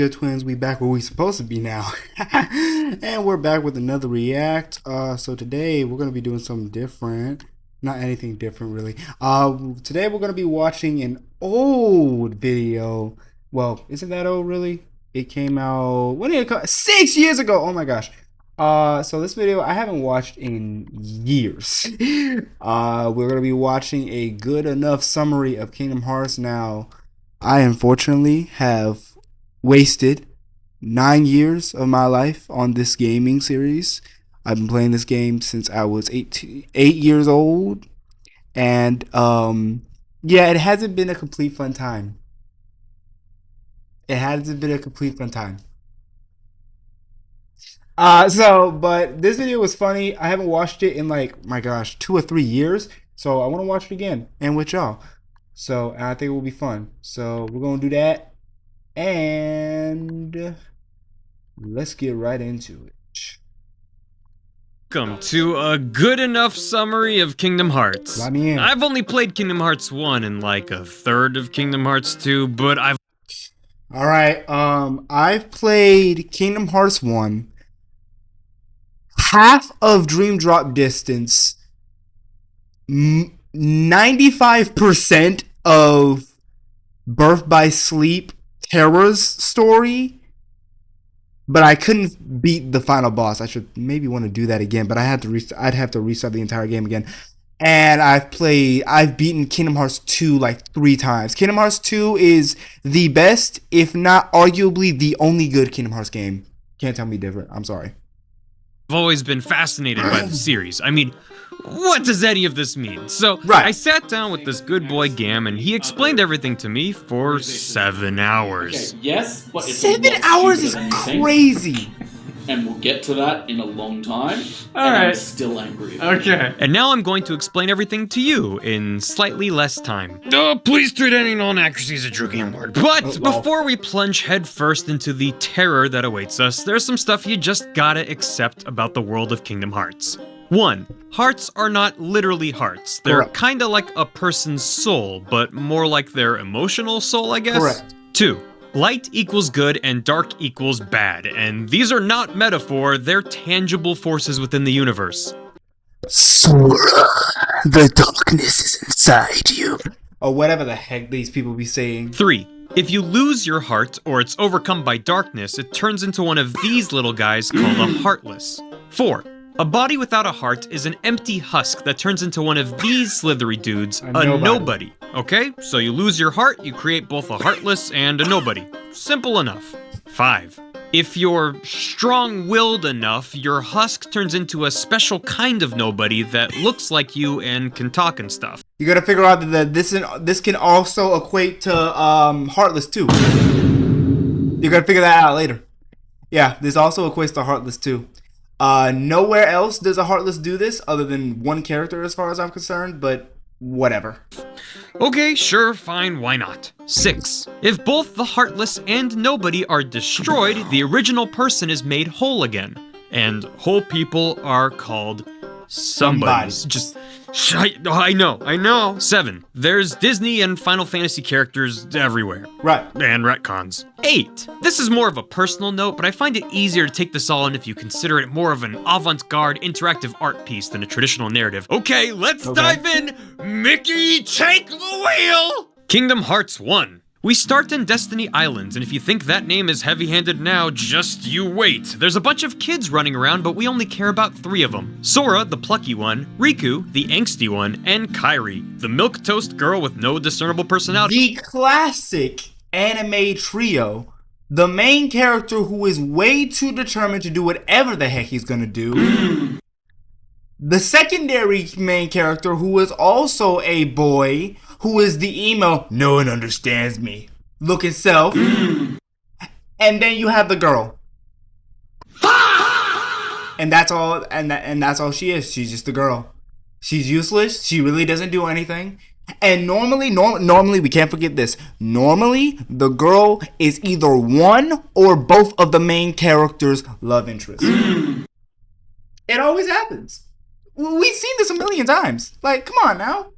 Good twins, we back where we supposed to be now. And we're back with another react. So today we're gonna be doing something different. Not anything different really. Today we're gonna be watching an old video. Well, isn't that old really? It came out, when did it come? 6 years ago. Oh my gosh. So this video I haven't watched in years. We're gonna be watching a good enough summary of Kingdom Hearts. Now, I unfortunately have wasted 9 years of my life on this gaming series. I've been playing this game since I was 8 years old, and yeah, it hasn't been a complete fun time. It hasn't been a complete fun time. But this video was funny. I haven't watched it in, like, my gosh, 2 or 3 years, so I want to watch it again and with y'all. So I think it will be fun. So we're gonna do that. And let's get right into it. Welcome to a good enough summary of Kingdom Hearts. Let me in. I've only played Kingdom Hearts 1 and like a third of Kingdom Hearts 2, but Alright, I've played Kingdom Hearts 1, half of Dream Drop Distance, 95% of Birth by Sleep Terra's story, but I couldn't beat the final boss. I should maybe want to do that again, but I'd have to restart the entire game again. And I've beaten Kingdom Hearts 2 like 3 times. Kingdom Hearts 2 is the best, if not arguably the only good Kingdom Hearts game. Can't tell me different. I'm sorry. I've always been fascinated by the series. I mean, what does any of this mean? So, Right. I sat down with this good boy Gam, and he explained everything to me for 7 hours. Okay, yes, but it's 7 hours is crazy. And we'll get to that in a long time. All and I'm right. still angry about it. Okay. And now I'm going to explain everything to you in slightly less time. Please treat any non-accuracy as a true game word. But well. before we plunge headfirst into the terror that awaits us, there's some stuff you just gotta accept about the world of Kingdom Hearts. 1. Hearts are not literally hearts. They're Correct. kinda like a person's soul, but more like their emotional soul, I guess? Correct. 2. Light equals good and dark equals bad, and these are not metaphor, they're tangible forces within the universe. Sora, the darkness is inside you. Or whatever the heck these people be saying. 3. If you lose your heart, or it's overcome by darkness, it turns into one of these little guys called a Heartless. 4. A body without a heart is an empty husk that turns into one of these slithery dudes, a nobody. Okay? So you lose your heart, you create both a Heartless and a nobody. Simple enough. 5. If you're strong-willed enough, your husk turns into a special kind of nobody that looks like you and can talk and stuff. You gotta figure out that this can also equate to Heartless too. You gotta figure that out later. Yeah, this also equates to Heartless too. Nowhere else does a Heartless do this other than one character as far as I'm concerned, but whatever. Okay, sure, fine, why not? 6. If both the Heartless and Nobody are destroyed, the original person is made whole again. And whole people are called somebodies. Just, I know. 7. There's Disney and Final Fantasy characters everywhere. Right. And retcons. 8. This is more of a personal note, but I find it easier to take this all in if you consider it more of an avant-garde interactive art piece than a traditional narrative. Okay, let's dive in! Mickey, take the wheel! Kingdom Hearts 1. We start in Destiny Islands, and if you think that name is heavy-handed now, just you wait. There's a bunch of kids running around, but we only care about 3 of them. Sora, the plucky one, Riku, the angsty one, and Kairi, the milquetoast girl with no discernible personality. The classic anime trio. The main character who is way too determined to do whatever the heck he's gonna do. The secondary main character who is also a boy, who is the emo, no one understands me, looking self. And then you have the girl. And that's all, and that's all she is. She's just a girl. She's useless. She really doesn't do anything. And normally, we can't forget this. Normally, the girl is either one or both of the main character's love interests. It always happens. We've seen this a million times. Like, come on now.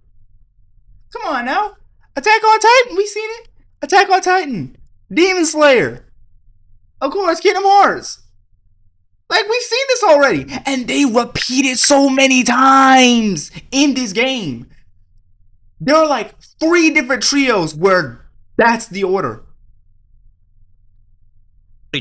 Attack on Titan, we seen it. Attack on Titan. Demon Slayer. Of course, Kingdom Hearts. Like, we've seen this already. And they repeat it so many times in this game. There are like 3 different trios where that's the order.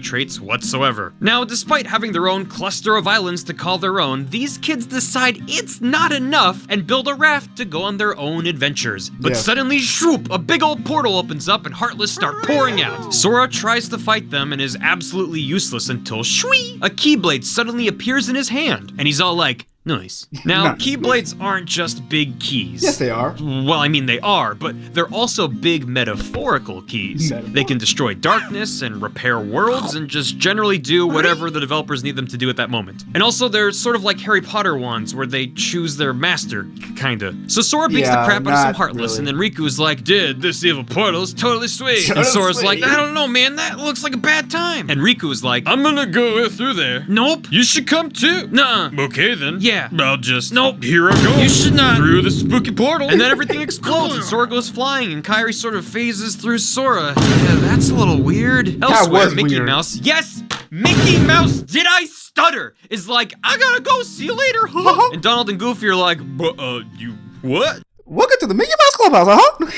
Traits whatsoever. Now, despite having their own cluster of islands to call their own, these kids decide it's not enough and build a raft to go on their own adventures. But suddenly, shoop, a big old portal opens up and Heartless start pouring out. Sora tries to fight them and is absolutely useless until shwee, a Keyblade suddenly appears in his hand, and he's all like, nice. Now, Keyblades aren't just big keys. Yes, they are. Well, I mean, they are, but they're also big metaphorical keys. They can destroy darkness and repair worlds and just generally do whatever the developers need them to do at that moment. And also, they're sort of like Harry Potter wands, where they choose their master, kinda. So Sora beats the crap out of some Heartless, and then Riku's like, dude, this evil portal is totally sweet. And Sora's like, I don't know, man, that looks like a bad time. And Riku's like, I'm gonna go through there. Nope. You should come too. Nuh-uh. Okay, then. Yeah. I'll just... Nope. Here I go. You should not. Through the spooky portal. And then everything explodes and Sora goes flying and Kairi sort of phases through Sora. Yeah, that's a little weird. Elsewhere, Mickey Mouse... Yes! Mickey Mouse, did I stutter? Is like, I gotta go, see you later, huh? And Donald and Goofy are like, you what? Welcome to the Mickey Mouse Clubhouse, huh?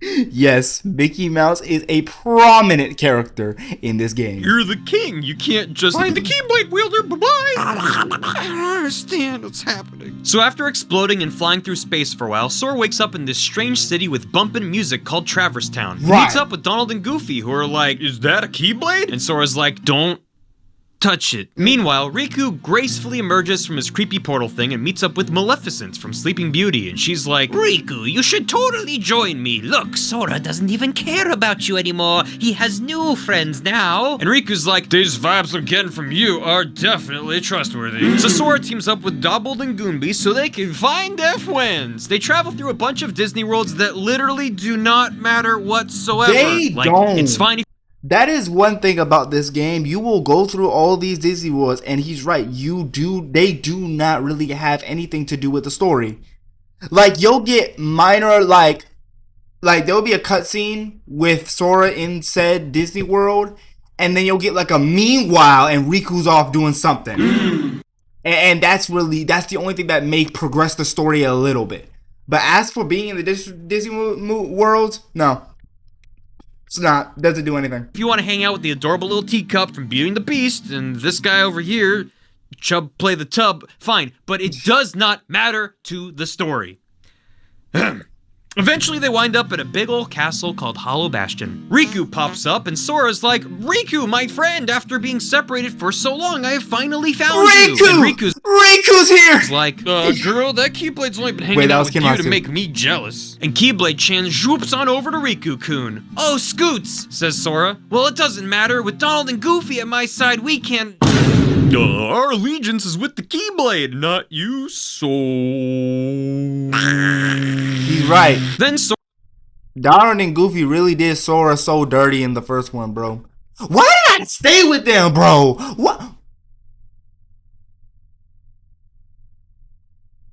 Yes, Mickey Mouse is a prominent character in this game. You're the king. You can't just find the Keyblade wielder. Bye-bye. I don't understand what's happening. So after exploding and flying through space for a while, Sora wakes up in this strange city with bumpin' music called Traverse Town. He meets up with Donald and Goofy, who are like, is that a Keyblade? And Sora's like, don't touch it. Meanwhile, Riku gracefully emerges from his creepy portal thing and meets up with Maleficent from Sleeping Beauty, and she's like, Riku, you should totally join me. Look, Sora doesn't even care about you anymore. He has new friends now. And Riku's like, these vibes I'm getting from you are definitely trustworthy. So Sora teams up with Dobbled and Goombi so they can find their friends. They travel through a bunch of Disney worlds that literally do not matter whatsoever. They don't. It's fine. That is one thing about this game. You will go through all these Disney worlds, and he's right. They do not really have anything to do with the story. Like, you'll get minor, like there'll be a cutscene with Sora in said Disney World, and then you'll get like a meanwhile, and Riku's off doing something. And that's the only thing that may progress the story a little bit. But as for being in the Disney world, no. It's not. Doesn't do anything. If you want to hang out with the adorable little teacup from Beauty and the Beast and this guy over here, Chub play the tub, fine. But it does not matter to the story. Eventually, they wind up at a big old castle called Hollow Bastion. Riku pops up, and Sora's like, Riku, my friend, after being separated for so long, I have finally found you. And Riku's here! It's like, girl, that Keyblade's only been hanging out with you to make me jealous. And Keyblade-chan zwoops on over to Riku-kun. Oh, Scoots, says Sora. Well, it doesn't matter. With Donald and Goofy at my side, we can... our allegiance is with the Keyblade, not you, so... He's right. Then Sora... Donald and Goofy really did Sora so dirty in the first one, bro. Why did I stay with them, bro? What?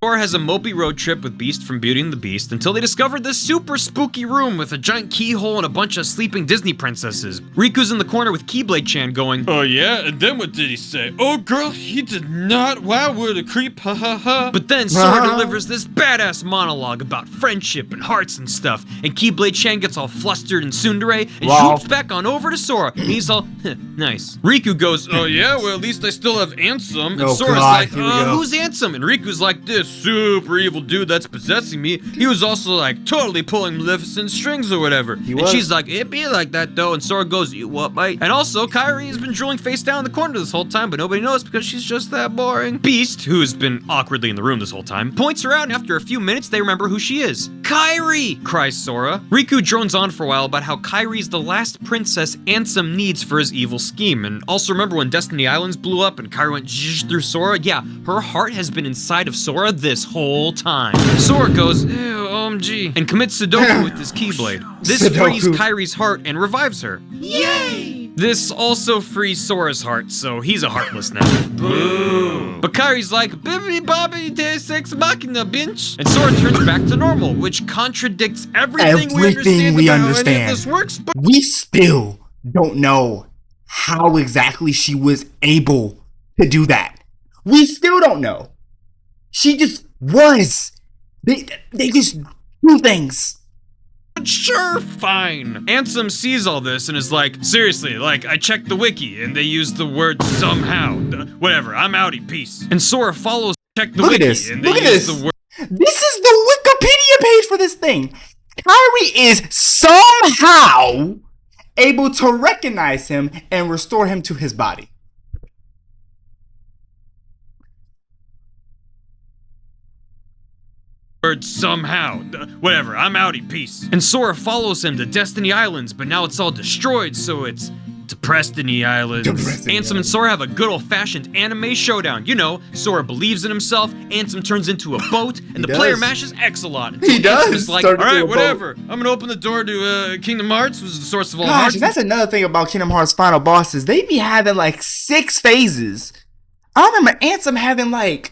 Sora has a mopey road trip with Beast from Beauty and the Beast until they discovered this super spooky room with a giant keyhole and a bunch of sleeping Disney princesses. Riku's in the corner with Keyblade-chan going, oh yeah? And then what did he say? Oh girl, he did not. Wow, what a creep, ha ha ha. But then Sora delivers this badass monologue about friendship and hearts and stuff, and Keyblade-chan gets all flustered and tsundere and swoops back on over to Sora, and he's all, nice. Riku goes, oh yeah, well at least I still have Ansem. And Sora's like, who's Ansem? And Riku's like, this super evil dude that's possessing me. He was also like totally pulling Maleficent's strings or whatever. And she's like, it be like that though. And Sora goes, you what, mate? And also, Kairi has been drilling face down in the corner this whole time, but nobody knows because she's just that boring. Beast, who has been awkwardly in the room this whole time, points her out, and after a few minutes, they remember who she is. Kairi! Cries Sora. Riku drones on for a while about how Kairi's the last princess Ansem needs for his evil scheme. And also remember when Destiny Islands blew up and Kairi went zzzz through Sora? Yeah, her heart has been inside of Sora this whole time. Sora goes, ew, OMG, and commits Sudoku with his Keyblade. This frees Kairi's heart and revives her. Yay! This also frees Sora's heart, so he's a Heartless now. Boom! But Kairi's like, bibbidi bobbidi deus ex machina, bitch. And Sora turns back to normal, which contradicts everything we understand about how any of this works, but we still don't know how exactly she was able to do that. We still don't know. She just was. They just do things. Sure, fine. Ansem sees all this and is like, seriously, like, I checked the wiki and they use the word somehow. Whatever, I'm outie, peace. And Sora follows, check the Look at wiki this. and they Look at use this. the word. This is the Wikipedia page for this thing. Kyrie is somehow able to recognize him and restore him to his body. Somehow. Whatever, I'm outie, peace. And Sora follows him to Destiny Islands, but now it's all destroyed, so it's Deprestiny Islands. Ansem and Sora have a good old-fashioned anime showdown. You know, Sora believes in himself, Ansem turns into a boat, and the player mashes X a lot. He does. It's like, alright, whatever. I'm gonna open the door to Kingdom Hearts, which is the source of all hearts. That's another thing about Kingdom Hearts final bosses. They be having like 6 phases. I remember Ansem having like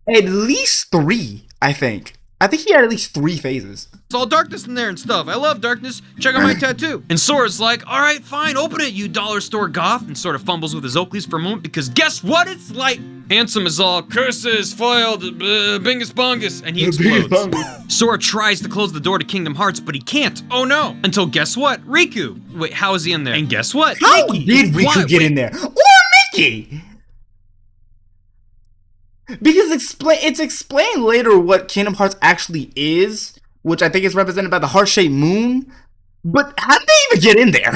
at least 3. I think he had at least 3 phases. It's all darkness in there and stuff. I love darkness. Check out my tattoo. And Sora's like, all right, fine, open it, you dollar store goth. And sort of fumbles with his Oakleys for a moment because guess what? It's like Ansem is all curses, foiled, bingus bongus, and he explodes. Sora tries to close the door to Kingdom Hearts, but he can't. Oh no. Until guess what? Riku. Wait, how is he in there? And guess what? How Mickey. did Riku get in there? Or Mickey? Because it's explained later what Kingdom Hearts actually is, which I think is represented by the heart-shaped moon. But how did they even get in there?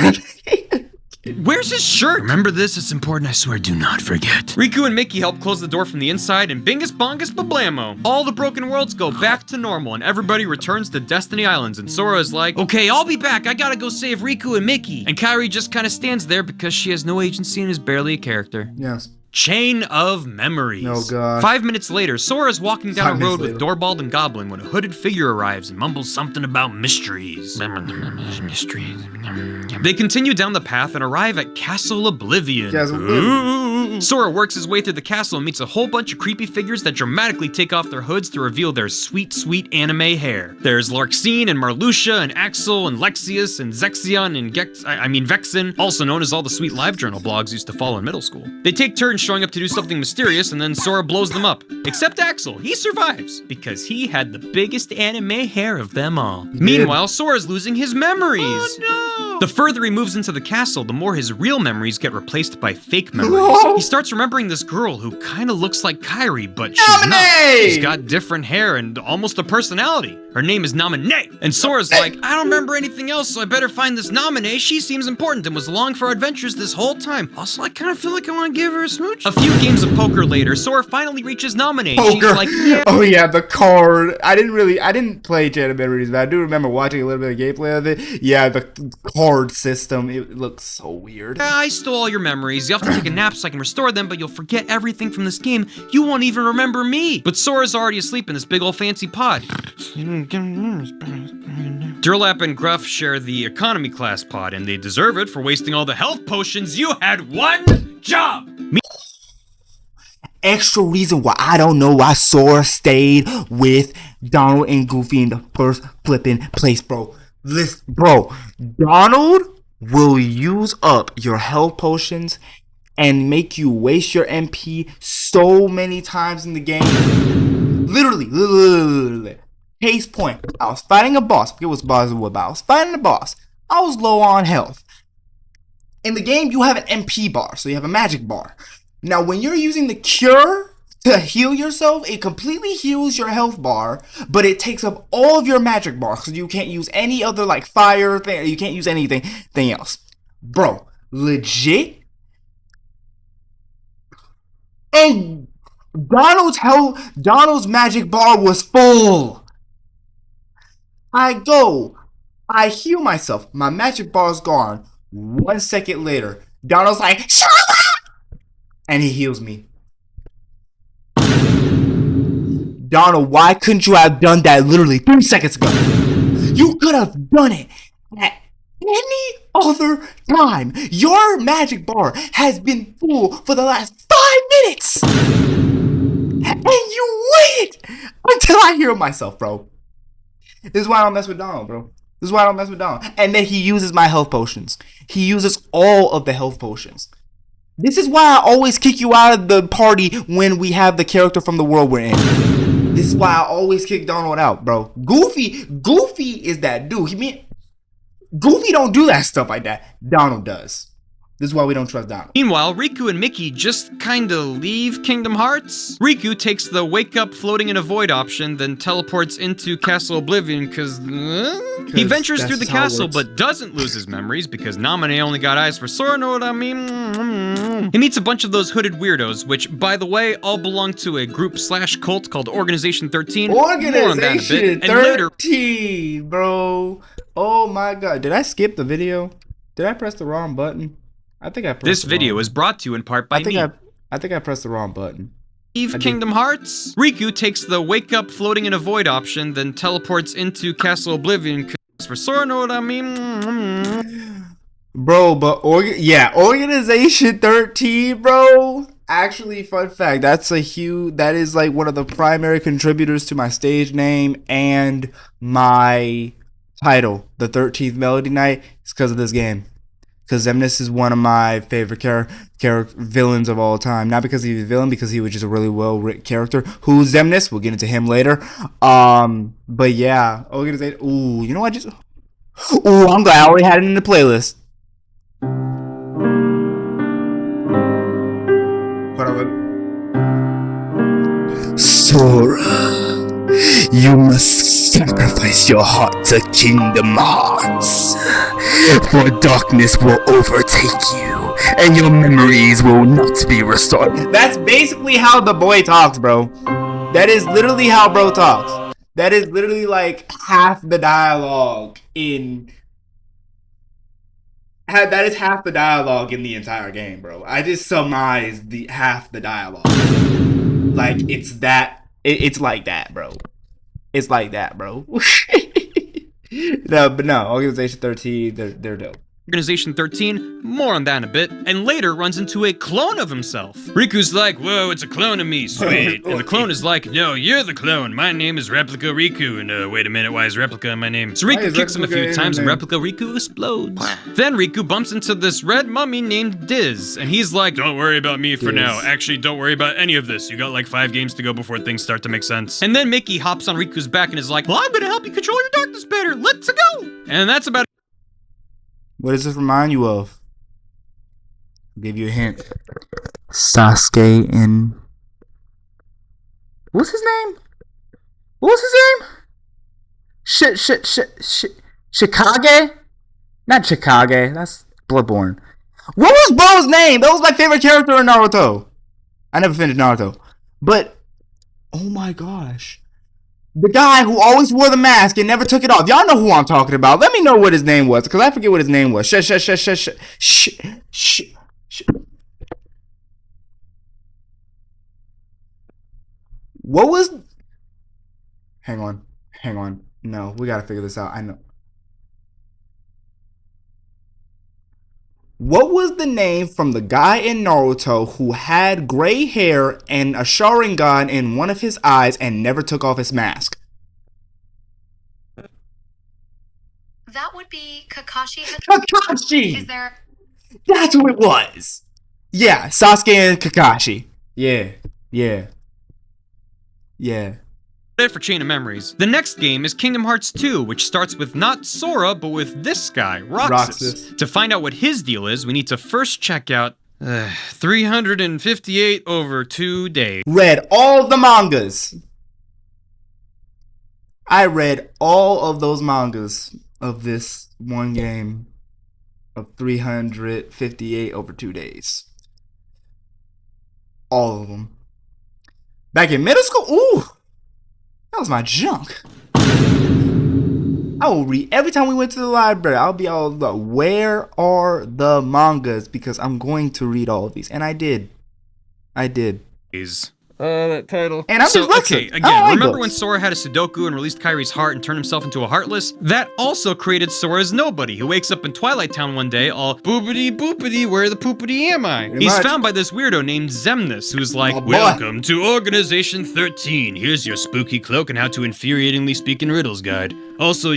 Where's his shirt? Remember this? It's important, I swear, do not forget. Riku and Mickey help close the door from the inside, and bingus bongus bablamo. All the broken worlds go back to normal, and everybody returns to Destiny Islands, and Sora is like, okay, I'll be back, I gotta go save Riku and Mickey. And Kairi just kinda stands there because she has no agency and is barely a character. Yes. Chain of Memories. Oh, God. 5 minutes later, Sora's walking down a road with Dorbald and Goblin when a hooded figure arrives and mumbles something about mysteries. Mysteries. They continue down the path and arrive at Castle Oblivion. Ooh. Sora works his way through the castle and meets a whole bunch of creepy figures that dramatically take off their hoods to reveal their sweet, sweet anime hair. There's Larxene and Marluxia and Axel and Lexius and Zexion and Vexen, also known as all the sweet LiveJournal blogs used to follow in middle school. They take turns showing up to do something mysterious, and then Sora blows them up. Except Axel, he survives, because he had the biggest anime hair of them all. Meanwhile, Sora's losing his memories. Oh no! The further he moves into the castle, the more his real memories get replaced by fake memories. Whoa. He starts remembering this girl who kinda looks like Kairi, but she's not. She's got different hair and almost a personality. Her name is Naminé. And Sora's like, I don't remember anything else, so I better find this Naminé. She seems important and was along for our adventures this whole time. Also, I kinda feel like I wanna give her a smooch. A few games of poker later, Sora finally reaches Naminé. Poker. She's like, yeah. Oh yeah, the card. I didn't play Chain of Memories, but I do remember watching a little bit of gameplay of it. Yeah, the card system, it looks so weird. Yeah, I stole all your memories. You'll have to take a nap so I can restore them, but you'll forget everything from this game. You won't even remember me. But Sora's already asleep in this big old fancy pod. Durlap and Gruff share the economy class pod, and they deserve it for wasting all the health potions. You had one job! Extra reason why I don't know why Sora stayed with Donald and Goofy in the first flipping place, bro. Listen, bro, Donald will use up your health potions and make you waste your MP so many times in the game. Literally. Case point, I was fighting a boss. I forget what boss it was about. I was fighting a boss. I was low on health. In the game, you have an MP bar, so you have a magic bar. Now, when you're using the cure to heal yourself, it completely heals your health bar, but it takes up all of your magic bars, so you can't use any other, like, fire thing. You can't use anything else. Bro, legit. And Donald's magic bar was full. I heal myself. My magic bar's gone. 1 second later, Donald's like, shut up! And he heals me. Donald, why couldn't you have done that literally 3 seconds ago? You could have done it at any other time. Your magic bar has been full for the last 5 minutes. And you waited until I heal myself, bro. This is why I don't mess with Donald, bro. This is why I don't mess with Donald. And then he uses my health potions. He uses all of the health potions. This is why I always kick you out of the party when we have the character from the world we're in. This is why I always kick Donald out, bro. Goofy is that dude. Goofy don't do that stuff like that. Donald does. This is why we don't trust Donald. Meanwhile, Riku and Mickey just kinda leave Kingdom Hearts. Riku takes the wake up floating in a void option, then teleports into Castle Oblivion because he ventures through the castle but doesn't lose his memories because Naminé only got eyes for Sora, know what I mean? He meets a bunch of those hooded weirdos, which, by the way, all belong to a group/cult called Organization 13. Organization 13, bro. Oh my god. Did I skip the video? Did I press the wrong button? I think I pressed This video is brought to you in part by me. I think I pressed the wrong button. Kingdom Hearts. Riku takes the wake up floating in a void option, then teleports into Castle Oblivion for Sora, know what I mean? Bro, but Organization 13, bro. Actually, fun fact, that is like one of the primary contributors to my stage name and my title, the 13th Melody Knight. It's because of this game. Because Xemnas is one of my favorite villains of all time. Not because he's a villain, because he was just a really well-written character. Who's Xemnas? We'll get into him later. But yeah, Organization. Ooh, you know what? I'm glad I already had it in the playlist. Hold on. Sora, you must sacrifice your heart to Kingdom Hearts, for darkness will overtake you, and your memories will not be restored. That's basically how the boy talks, bro. That is literally how bro talks. That is literally like half the dialogue in... That is half the dialogue in the entire game, bro. I just surmised half the dialogue. Like, it's like that, bro. It's like that, bro. No, Organization 13, they're dope. Organization 13, more on that in a bit, and later runs into a clone of himself. Riku's like, whoa, it's a clone of me, sweet. And the clone is like, no, you're the clone. My name is Replica Riku. And wait a minute, why is Replica in my name? So Riku kicks him a few times and Replica Riku explodes. Then Riku bumps into this red mummy named Diz, and he's like, don't worry about me for now. Actually, don't worry about any of this. You got like 5 games to go before things start to make sense. And then Mickey hops on Riku's back and is like, well, I'm gonna help you control your darkness better. Let's go. And that's about it. What does this remind you of? I'll give you a hint. Sasuke and... What's his name? What was his name? Shikage? Not Shikage. That's Bloodborne. What was bro's name? That was my favorite character in Naruto. I never finished Naruto. But... Oh my gosh. The guy who always wore the mask and never took it off. Y'all know who I'm talking about. Let me know what his name was, because I forget what his name was. What was... Hang on. No, we gotta figure this out. I know. What was the name from the guy in Naruto who had gray hair and a Sharingan in one of his eyes and never took off his mask? That would be Kakashi. Kakashi! Is there... That's who it was! Yeah, Sasuke and Kakashi. Yeah. It for Chain of Memories. The next game is Kingdom Hearts 2, which starts with not Sora, but with this guy, Roxas. To find out what his deal is, we need to first check out 358 over 2 days. Read all the mangas. I read all of those mangas of this one game of 358 over 2 days. All of them. Back in middle school? Ooh! That was my junk. I will read every time we went to the library. I'll be all like, where are the mangas? Because I'm going to read all of these. And I did. That title. And I'm so, dyslexic. Okay, again, remember when Sora had a Sudoku and released Kairi's heart and turned himself into a Heartless? That also created Sora's Nobody, who wakes up in Twilight Town one day all, boopity boopity, where the poopity am I? He's found by this weirdo named Xemnas, who's like, welcome to Organization 13. Here's your spooky cloak and how to infuriatingly speak in riddles guide. Also,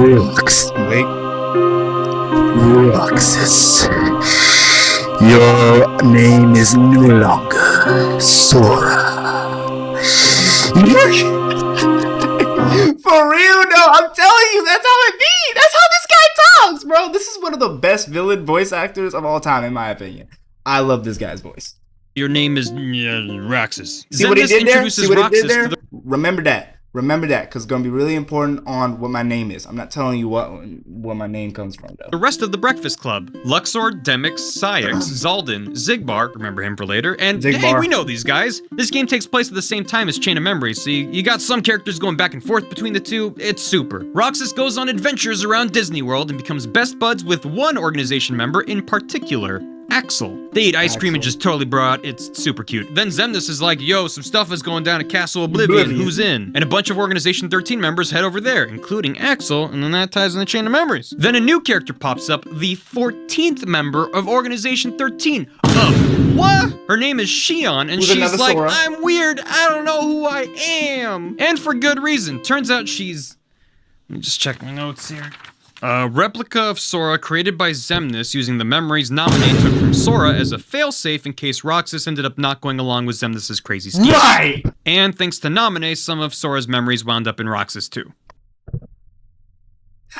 Wait. Roxas. Your name is no longer Sora. For real, no, I'm telling you, that's how it be. That's how this guy talks, bro. This is one of the best villain voice actors of all time, in my opinion. I love this guy's voice. Your name is Roxas. See what he did there? See what he Roxas did there? to the Remember that. Remember that, because it's going to be really important on what my name is. I'm not telling you where my name comes from, though. rest of the Breakfast Club. Luxor, Demix, Syx, Zaldin, Zigbar, remember him for later, and hey, Zigbar. we know these guys. This game takes place at the same time as Chain of Memories, so you got some characters going back and forth between the two. It's super. Roxas goes on adventures around Disney World and becomes best buds with one organization member in particular, Axel. They eat ice cream and just totally bro out. It's super cute. Then Xemnas is like, yo, some stuff is going down at Castle Oblivion. Who's in? And a bunch of Organization 13 members head over there, including Axel, and then that ties in the Chain of Memories. Then a new character pops up, the 14th member of Organization 13. What? Her name is Shion, and Who's she's another like, Sora? I'm weird, I don't know who I am. And for good reason. Turns out she's... Let me just check my notes here. A replica of Sora created by Xemnas using the memories Naminé took from Sora as a failsafe in case Roxas ended up not going along with Xemnas' crazy scheme. Right! And thanks to Naminé, some of Sora's memories wound up in Roxas too.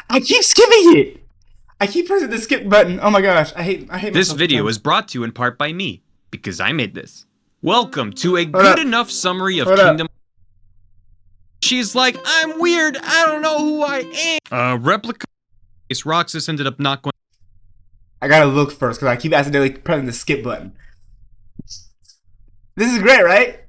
I keep skipping it! I keep pressing the skip button. Oh my gosh, I hate This myself video sometimes. is brought to you in part by me, because I made this. Welcome to a Hold good up. enough summary of Hold up. Kingdom. She's like, I'm weird, I don't know who I am. A replica. Roxas ended up not going. I gotta look first, because I keep accidentally pressing the skip button. This is great, right?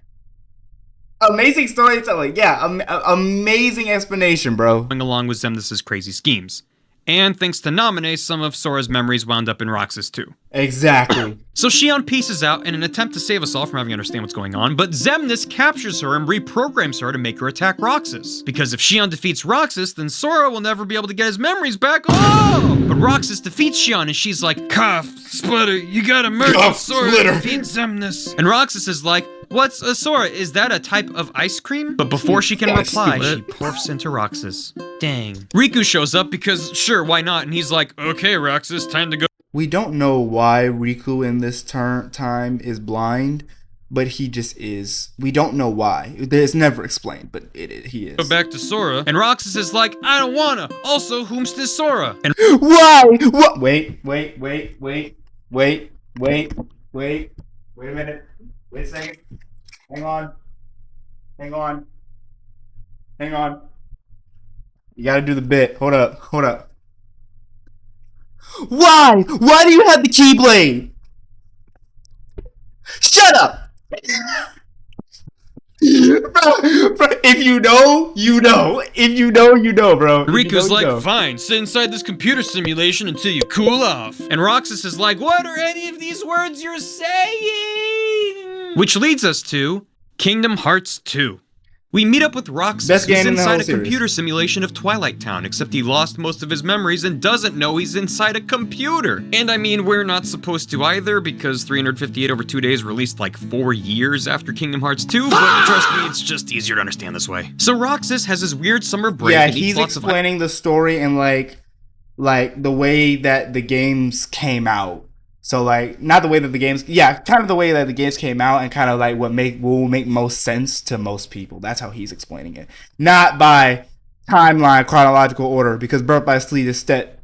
Amazing storytelling. Yeah, amazing explanation, bro. along with Xemnas' crazy schemes. And thanks to Naminé, some of Sora's memories wound up in Roxas too. Exactly. So Shion pieces out in an attempt to save us all from having to understand what's going on, but Xemnas captures her and reprograms her to make her attack Roxas. Because if Shion defeats Roxas, then Sora will never be able to get his memories back. Oh! But Roxas defeats Shion and she's like, Cough, Splitter, you gotta murder Cough, Sora Splitter. to defeat Xemnas. And Roxas is like, what's a Sora? Is that a type of ice cream? But before she can That's reply, stupid. she porfs into Roxas. Dang. Riku shows up because, sure, why not? And he's like, okay, Roxas, time to go. We don't know why Riku in this time is blind, but he just is. We don't know why. It's never explained, but he is. Go back to Sora. And Roxas is like, I don't wanna. Also, whom's this Sora? And Why? What? Wait a minute. Wait a second. Hang on. You gotta do the bit. Hold up. Why? Why do you have the Keyblade? Shut up! bro, if you know, you know. If you know, you know, bro. If you Riku's know, like, you know. fine, sit inside this computer simulation until you cool off. And Roxas is like, what are any of these words you're saying? Which leads us to Kingdom Hearts 2. We meet up with Roxas, Best who's game in the inside whole a series. computer simulation of Twilight Town, except he lost most of his memories and doesn't know he's inside a computer. And I mean, we're not supposed to either, because 358 over 2 days released like 4 years after Kingdom Hearts 2, but trust me, it's just easier to understand this way. So Roxas has his weird summer break Yeah, and eats he's lots of explaining the story and like the way that the games came out. So like not the way that the games, yeah, kind of the way that the games came out and kind of like what will make most sense to most people. That's how he's explaining it, not by timeline chronological order, because Birth by Sleep is set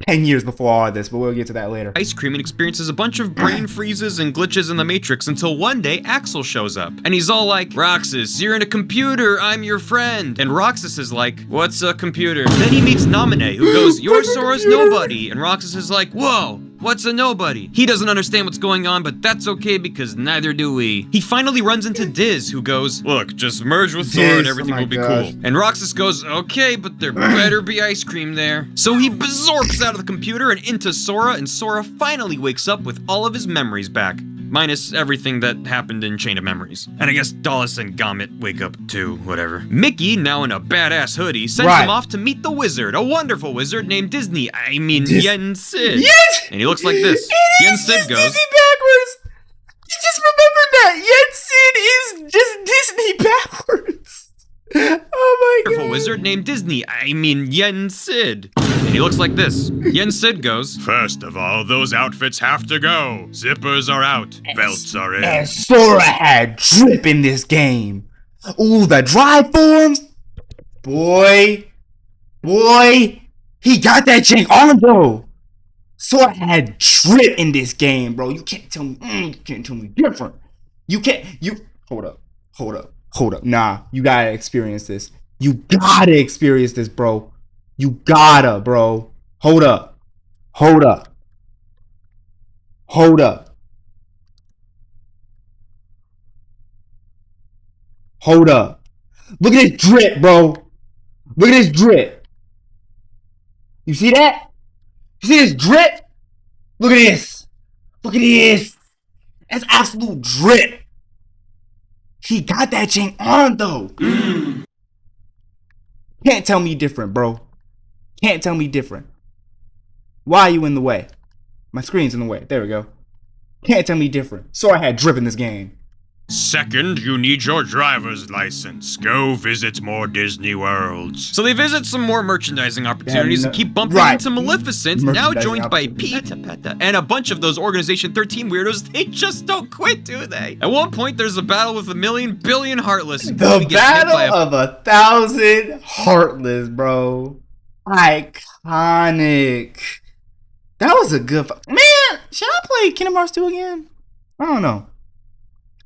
10 years before all of this, but we'll get to that later. ice cream and experiences a bunch of brain freezes and glitches in the Matrix until one day Axel shows up. And he's all like, Roxas, you're in a computer, I'm your friend. And Roxas is like, what's a computer? Then he meets Naminé, who goes, you're Sora's nobody. And Roxas is like, whoa, what's a nobody? He doesn't understand what's going on, but that's okay because neither do we. He finally runs into Diz, who goes, look, just merge with Sora and Diz, everything oh my will be gosh. cool. And Roxas goes, okay, but there better be ice cream there. So he berserks out of the computer and into Sora, and Sora finally wakes up with all of his memories back. Minus everything that happened in Chain of Memories. And I guess Dallas and Gomit wake up too, whatever. Mickey, now in a badass hoodie, sends Right. him off to meet the wizard, a wonderful wizard named Disney. I mean, Dis- Yen Sid. Yes! And he looks like this. It Yen is Sid just goes, Disney backwards. You just remembered that. Yen Sid is just Disney backwards. Oh my wonderful god. wizard named Yen Sid. And he looks like this. Yen Sid goes, "First of all, those outfits have to go. Zippers are out, belts are in." And Sora had drip in this game. Ooh, the dry forms. Boy, he got that jank on though. Sora had drip in this game, bro. You can't tell me different. Hold up. Nah, you gotta experience this. You gotta experience this, bro. You gotta, bro. Hold up. Hold up. Look at this drip, bro. Look at this drip. You see that? You see this drip? Look at this. That's absolute drip. He got that chain on though. Can't tell me different, bro. Can't tell me different. Why are you in the way? My screen's in the way. There we go. Can't tell me different. So I had drip in this game. Second, you need your driver's license. Go visit more Disney Worlds. So they visit some more merchandising opportunities and keep bumping into Maleficent, now joined by Pete and a bunch of those Organization 13 weirdos. They just don't quit, do they? At one point, there's a battle with 1,000,000 billion Heartless. The battle of 1,000 Heartless, bro. Iconic. That was a good man. Should I play Kingdom Hearts 2 again? I don't know.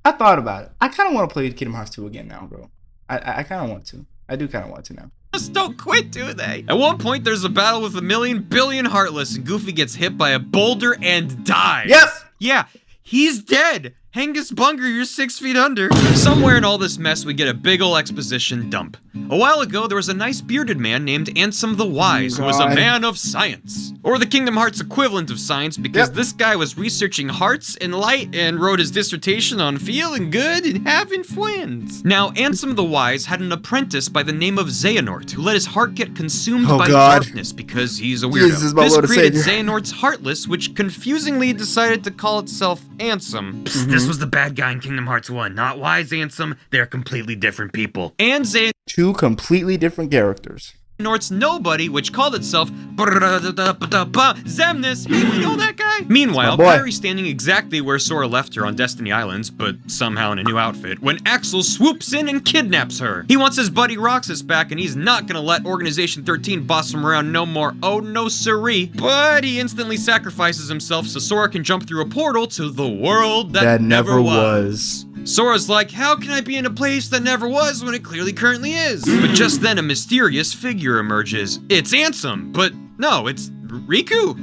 I thought about it. I kind of want to play Kingdom Hearts 2 again now, bro. I kind of want to. I do kind of want to now. Just don't quit, do they? At one point, there's a battle with 1,000,000 billion Heartless, and Goofy gets hit by a boulder and dies. Yep. Yeah, he's dead. Hengus Bunger, you're 6 feet under. Somewhere in all this mess, we get a big ol' exposition dump. A while ago, there was a nice bearded man named Ansem the Wise, who was a man of science. Or the Kingdom Hearts equivalent of science, because this guy was researching hearts and light and wrote his dissertation on feeling good and having friends. Now, Ansem the Wise had an apprentice by the name of Xehanort, who let his heart get consumed by darkness because he's a weirdo. This created Xehanort's Heartless, which confusingly decided to call itself Ansem. This was the bad guy in Kingdom Hearts 1, not Wise Ansem. They're completely different people. And two completely different characters. Xehanort's Nobody, which called itself Xemnas. Hey, we know that guy. Meanwhile, Kairi's standing exactly where Sora left her on Destiny Islands, but somehow in a new outfit, when Axel swoops in and kidnaps her. He wants his buddy Roxas back, and he's not gonna let Organization 13 boss him around no more. Oh no siree. But he instantly sacrifices himself so Sora can jump through a portal to the world that never was. Sora's like, how can I be in a place that never was when it clearly currently is? But just then a mysterious figure emerges. It's Ansem, but no, it's Riku.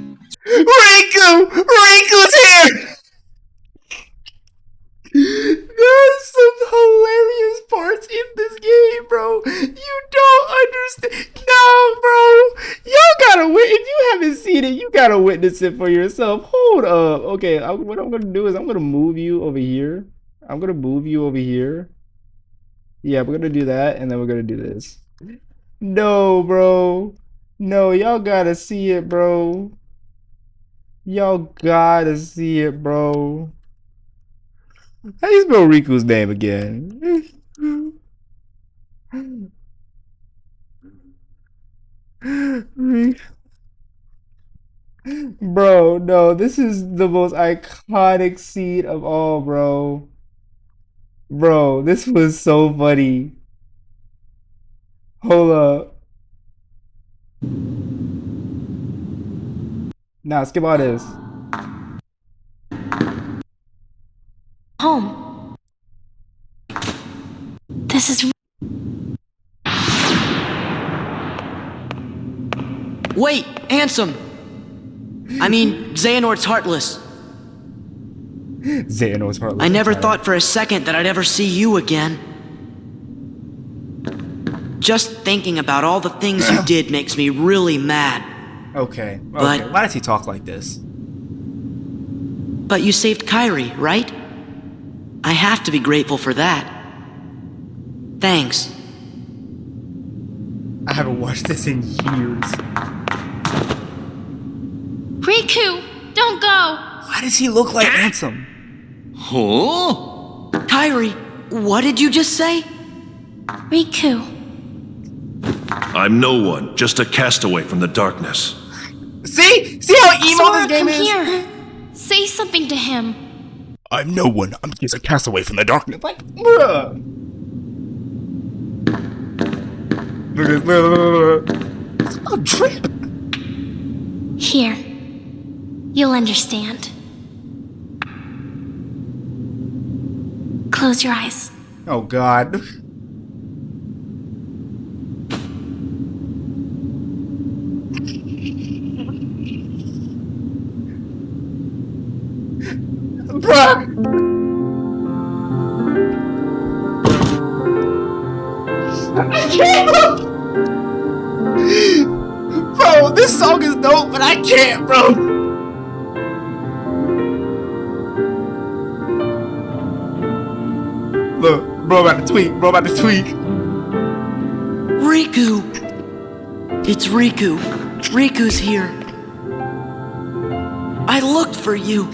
Riku's here! There's some hilarious parts in this game, bro. You don't understand. No, bro. Y'all gotta wait. If you haven't seen it, you gotta witness it for yourself. Hold up. Okay, what I'm gonna do is I'm gonna move you over here. Yeah, we're gonna do that, and then we're gonna do this. No, bro. No, y'all gotta see it, bro. How do you spell Riku's name again? Bro, no, this is the most iconic scene of all, bro. Bro, this was so funny. Hold up. Nah, skip all this. Home. This is... Wait, Ansem! I mean, Xehanort's Heartless. Xehanort's Heartless. I never thought for a second that I'd ever see you again. Just thinking about all the things you did makes me really mad. Okay. But why does he talk like this? But you saved Kairi, right? I have to be grateful for that. Thanks. I haven't watched this in years. Riku, don't go! Why does he look like Ansem? Kairi, what did you just say? Riku. I'm no one, just a castaway from the darkness. See? See how emo Sora, this game come is? here. Say something to him. I'm no one. I'm just a castaway from the darkness. Like, bruh. Look. It's a trip. Here. You'll understand. Close your eyes. Oh, God. Bruh. I can't, bro, this song is dope, but I can't, bro. Look, bro about to tweak, Riku! It's Riku. Riku's here. I looked for you.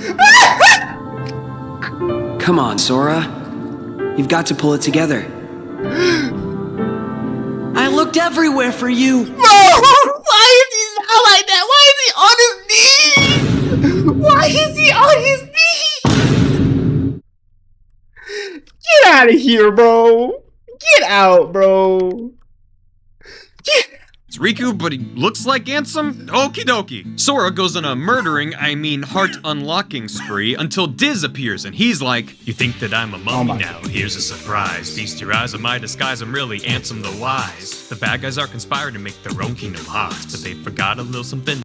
Come on, Sora. You've got to pull it together. I looked everywhere for you. Bro, why is he sound like that? Why is he on his knees? Why is he on his knees? Get out of here, bro. Get out, bro. It's Riku, but he looks like Ansem? Okie dokie. Sora goes on a heart unlocking spree until Diz appears and he's like, you think that I'm a mummy now? Here's a surprise. Feast your eyes on my disguise, I'm really Ansem the Wise. The bad guys are conspiring to make their own Kingdom Hearts, but they forgot a little something.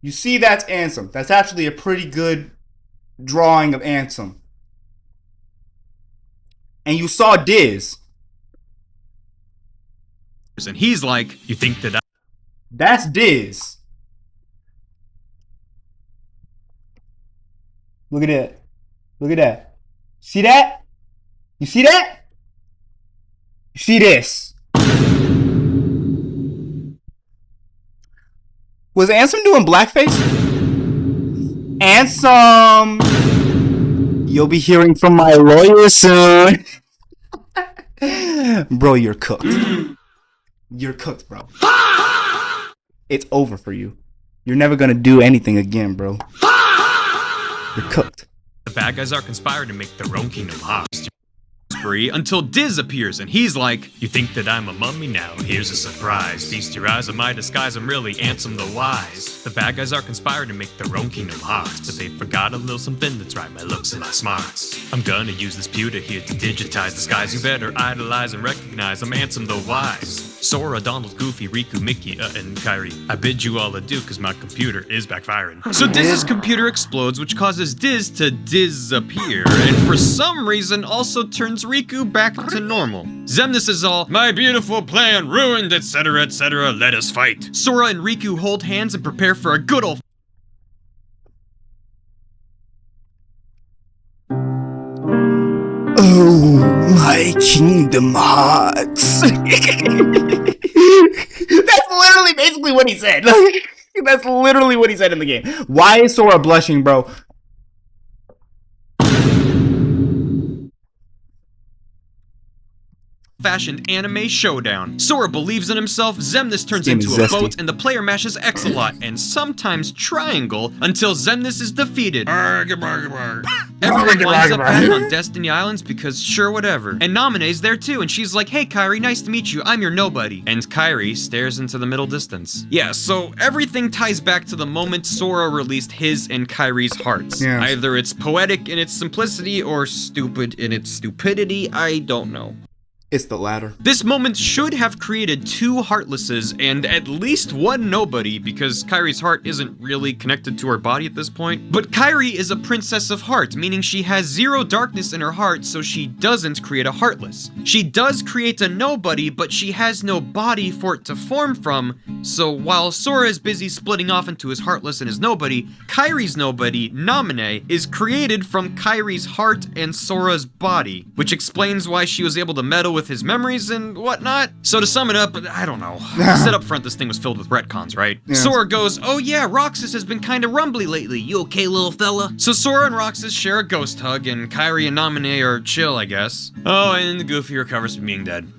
You see, that's Ansem. That's actually a pretty good drawing of Ansem. And you saw Diz. And he's like, you think that That's Diz. Look at that. Look at that. See that? You see that? You see this? Was Ansem doing blackface? Ansem! You'll be hearing from my lawyer soon. Bro, you're cooked. You're cooked, bro. It's over for you. You're never gonna do anything again, bro. You're cooked. the bad guys are conspiring to make their own Kingdom Hearts spree until Diz appears and he's like, you think that I'm a mummy now? Here's a surprise. Feast your eyes on my disguise, I'm really Ansem the Wise. The bad guys are conspiring to make their own Kingdom Hearts, but they forgot a little something that's right, my looks and my smarts. I'm gonna use this pewter here to digitize the skies. You better idolize and recognize I'm Ansem the Wise. Sora, Donald, Goofy, Riku, Mickey, and Kairi. I bid you all adieu cause my computer is backfiring. So Diz's computer explodes, which causes Diz to disappear, and for some reason also turns Riku back to normal. Xemnas is all, my beautiful plan ruined, etc, etc, let us fight. Sora and Riku hold hands and prepare for a good old Oh, my Kingdom Hearts. That's literally basically what he said. That's literally what he said in the game. Why is Sora blushing, bro? fashioned anime showdown. Sora believes in himself, Xemnas turns into a boat, and the player mashes X a lot, and sometimes triangle, until Xemnas is defeated. Everyone winds up back on Destiny Islands because sure, whatever. And Namine's there too, and she's like, hey Kairi, nice to meet you, I'm your nobody. And Kairi stares into the middle distance. Yeah, so everything ties back to the moment Sora released his and Kairi's hearts. Yes. Either it's poetic in its simplicity or stupid in its stupidity, I don't know. It's the latter. This moment should have created 2 Heartlesses and at least 1 Nobody, because Kairi's heart isn't really connected to her body at this point. But Kairi is a Princess of Heart, meaning she has 0 darkness in her heart, so she doesn't create a Heartless. She does create a Nobody, but she has no body for it to form from, so while Sora is busy splitting off into his Heartless and his Nobody, Kairi's Nobody, Namine, is created from Kairi's heart and Sora's body, which explains why she was able to meddle with his memories and whatnot. So to sum it up, I don't know. I said up front this thing was filled with retcons, right? Yeah. Sora goes, oh yeah, Roxas has been kinda rumbly lately. You okay, little fella? So Sora and Roxas share a ghost hug, and Kairi and Naminé are chill, I guess. Oh, and Goofy recovers from being dead.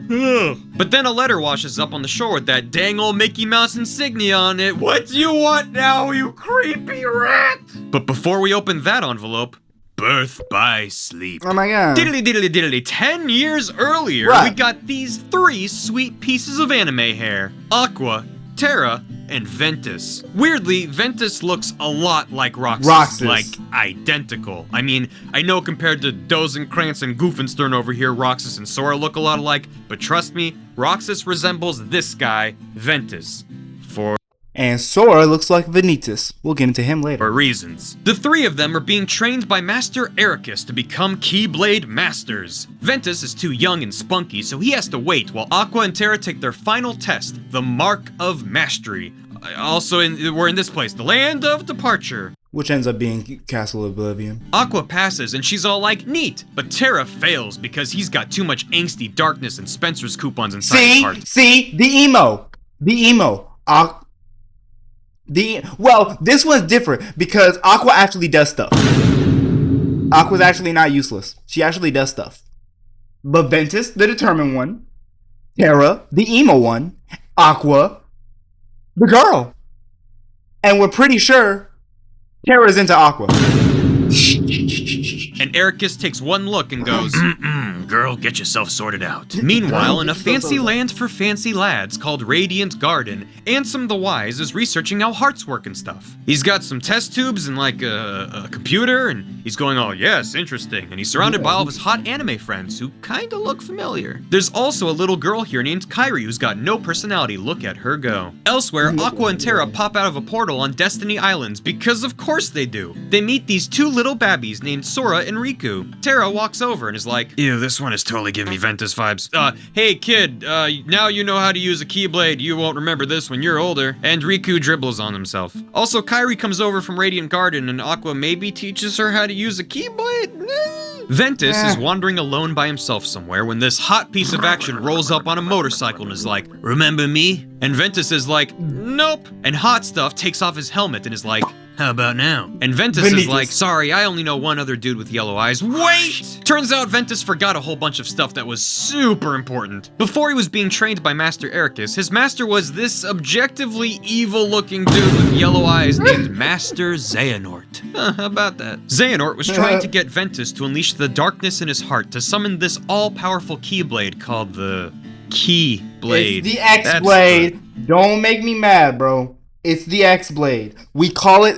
But then a letter washes up on the shore with that dang old Mickey Mouse insignia on it. What do you want now, you creepy rat? But before we open that envelope, birth by sleep. Oh my god. Diddly diddly diddly. 10 years earlier, Right. we got these 3 sweet pieces of anime hair. Aqua, Terra, and Ventus. Weirdly, Ventus looks a lot like Roxas. Roxas. Like, identical. I mean, I know compared to Dozenkrantz and Goofenstern over here, Roxas and Sora look a lot alike, but trust me, Roxas resembles this guy, Ventus. And Sora looks like Vanitas. We'll get into him later. For reasons. The 3 of them are being trained by Master Ericus to become Keyblade Masters. Ventus is too young and spunky, so he has to wait while Aqua and Terra take their final test, the Mark of Mastery. Also, we're in this place, the Land of Departure. Which ends up being Castle Oblivion. Aqua passes and she's all like, neat, but Terra fails because he's got too much angsty darkness and Spencer's coupons inside his heart. See? The emo. Well, this one's different because Aqua actually does stuff. Aqua's actually not useless. She actually does stuff. But Ventus, the determined one, Terra, the emo one, Aqua, the girl. And we're pretty sure Terra's into Aqua. And Ericus takes one look and goes, girl, get yourself sorted out. Meanwhile, in a fancy land for fancy lads called Radiant Garden, Ansem the Wise is researching how hearts work and stuff. He's got some test tubes and like a computer, and he's going, oh yes, interesting. And he's surrounded by all of his hot anime friends who kinda look familiar. There's also a little girl here named Kairi who's got no personality. Look at her go. Elsewhere, Aqua and Terra pop out of a portal on Destiny Islands because of course they do. They meet these 2 little babbies named Sora and Riku. Terra walks over and is like, ew, this one is totally giving me Ventus vibes. Hey kid, now you know how to use a Keyblade. You won't remember this when you're older. And Riku dribbles on himself. Also, Kairi comes over from Radiant Garden and Aqua maybe teaches her how to use a Keyblade? Ventus is wandering alone by himself somewhere when this hot piece of action rolls up on a motorcycle and is like, remember me? And Ventus is like, nope. And Hot Stuff takes off his helmet and is like, how about now? And Ventus is like, sorry, I only know one other dude with yellow eyes. Wait! Turns out Ventus forgot a whole bunch of stuff that was super important. Before he was being trained by Master Ericus, his master was this objectively evil-looking dude with yellow eyes named Master Xehanort. How about that? Xehanort was trying to get Ventus to unleash the darkness in his heart to summon this all-powerful Keyblade called the Keyblade. It's the X-Blade. Don't make me mad, bro. It's the X-Blade. We call it,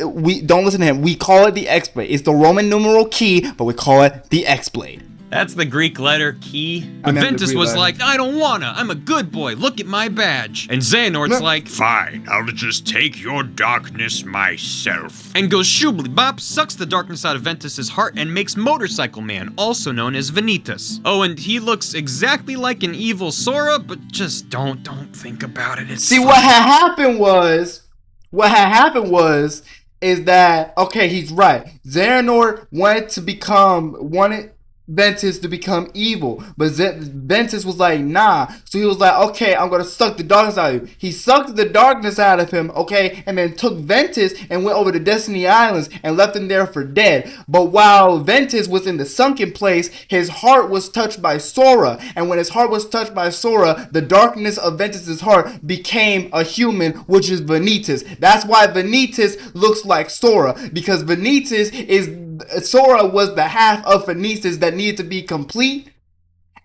don't listen to him. We call it the X-Blade. It's the Roman numeral key, but we call it the X-Blade. That's the Greek letter key. But Ventus was like, I don't wanna. I'm a good boy. Look at my badge. And Xehanort's like, fine, I'll just take your darkness myself. And goes shoobly bop, sucks the darkness out of Ventus's heart, and makes Motorcycle Man, also known as Vanitas. Oh, and he looks exactly like an evil Sora, but just don't think about it. It's See, what had happened was is that, okay, he's right. Xehanort wanted Ventus to become evil, but Ventus was like, nah. So he was like, okay, I'm gonna suck the darkness out of you. He sucked the darkness out of him, okay, and then took Ventus and went over to Destiny Islands and left him there for dead. But while Ventus was in the sunken place, his heart was touched by Sora, and when his heart was touched by Sora, the darkness of Ventus's heart became a human, which is Vanitas. That's why Vanitas looks like Sora, because Sora was the half of Vanitas that needed to be complete,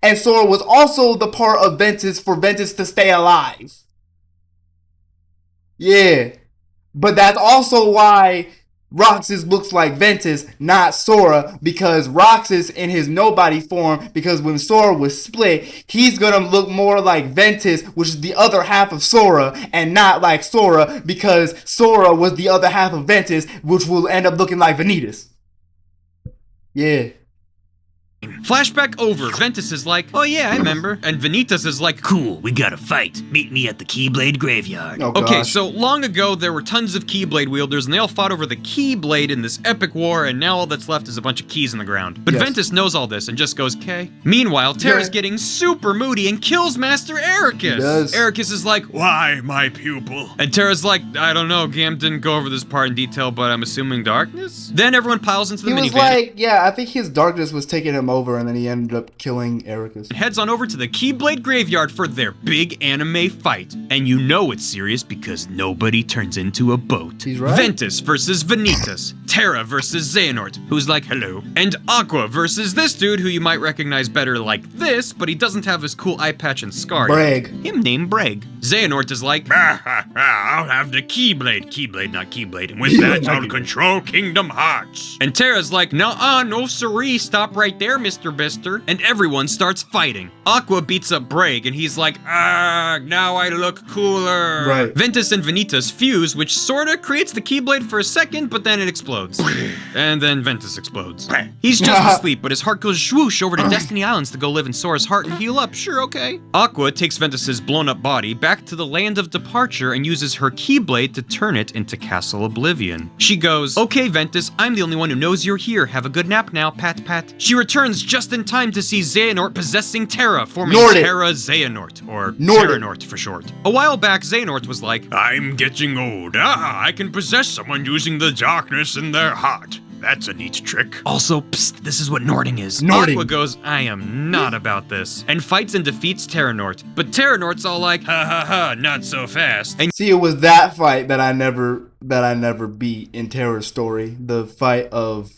and Sora was also the part of Ventus for Ventus to stay alive. Yeah, but that's also why Roxas looks like Ventus, not Sora, because Roxas in his nobody form, because when Sora was split, he's gonna look more like Ventus, which is the other half of Sora, and not like Sora, because Sora was the other half of Ventus, which will end up looking like Vanitas. Yeah. Flashback over. Ventus is like, oh yeah, I remember. And Vanitas is like, cool, we gotta fight. Meet me at the Keyblade Graveyard. Oh, Okay, gosh. so long ago, there were tons of Keyblade wielders, and they all fought over the Keyblade in this epic war, and now all that's left is a bunch of keys in the ground. But Yes. Ventus knows all this and just goes, okay. Meanwhile, Terra's Yeah. getting super moody and kills Master Ericus. He does. Ericus is like, why, my pupil? And Terra's like, I don't know, Gam didn't go over this part in detail, but I'm assuming darkness? Then everyone piles into the He minivan. was like, yeah, I think his darkness was taking him over, and then he ended up killing Ericus. Heads on over to the Keyblade Graveyard for their big anime fight. And you know it's serious because nobody turns into a boat. He's right. Ventus versus Vanitas. Terra versus Xehanort, who's like, hello. And Aqua versus this dude who you might recognize better like this, but he doesn't have his cool eye patch and scar yet. Brag. Him named Brag. Xehanort is like, I'll have the Keyblade. Keyblade, not Keyblade. And with that, I'll control Kingdom Hearts. And Terra's like, nuh-uh, no siree, stop right there, Mr. Bister. And everyone starts fighting. Aqua beats up Brag, and he's like, now I look cooler. Right. Ventus and Vanitas fuse, which sorta creates the Keyblade for a second, but then it explodes. And then Ventus explodes. He's just asleep, but his heart goes swoosh over to Destiny Islands to go live in Sora's heart and heal up. Sure, okay. Aqua takes Ventus's blown-up body back to the land of departure and uses her Keyblade to turn it into Castle Oblivion. She goes, okay, Ventus, I'm the only one who knows you're here. Have a good nap now, pat pat. She returns just in time to see Xehanort possessing Terra, forming Nordic. Terra Xehanort, or Nordic. Terranort for short. A while back, Xehanort was like, I'm getting old. I can possess someone using the darkness in their heart. That's a neat trick. Also, psst, this is what Nording is. Nording. Aqua goes, I am not about this, and fights and defeats Terranort. But Terranort's all like, ha ha ha, not so fast. And See, it was that fight that I never beat in Terra's story. The fight of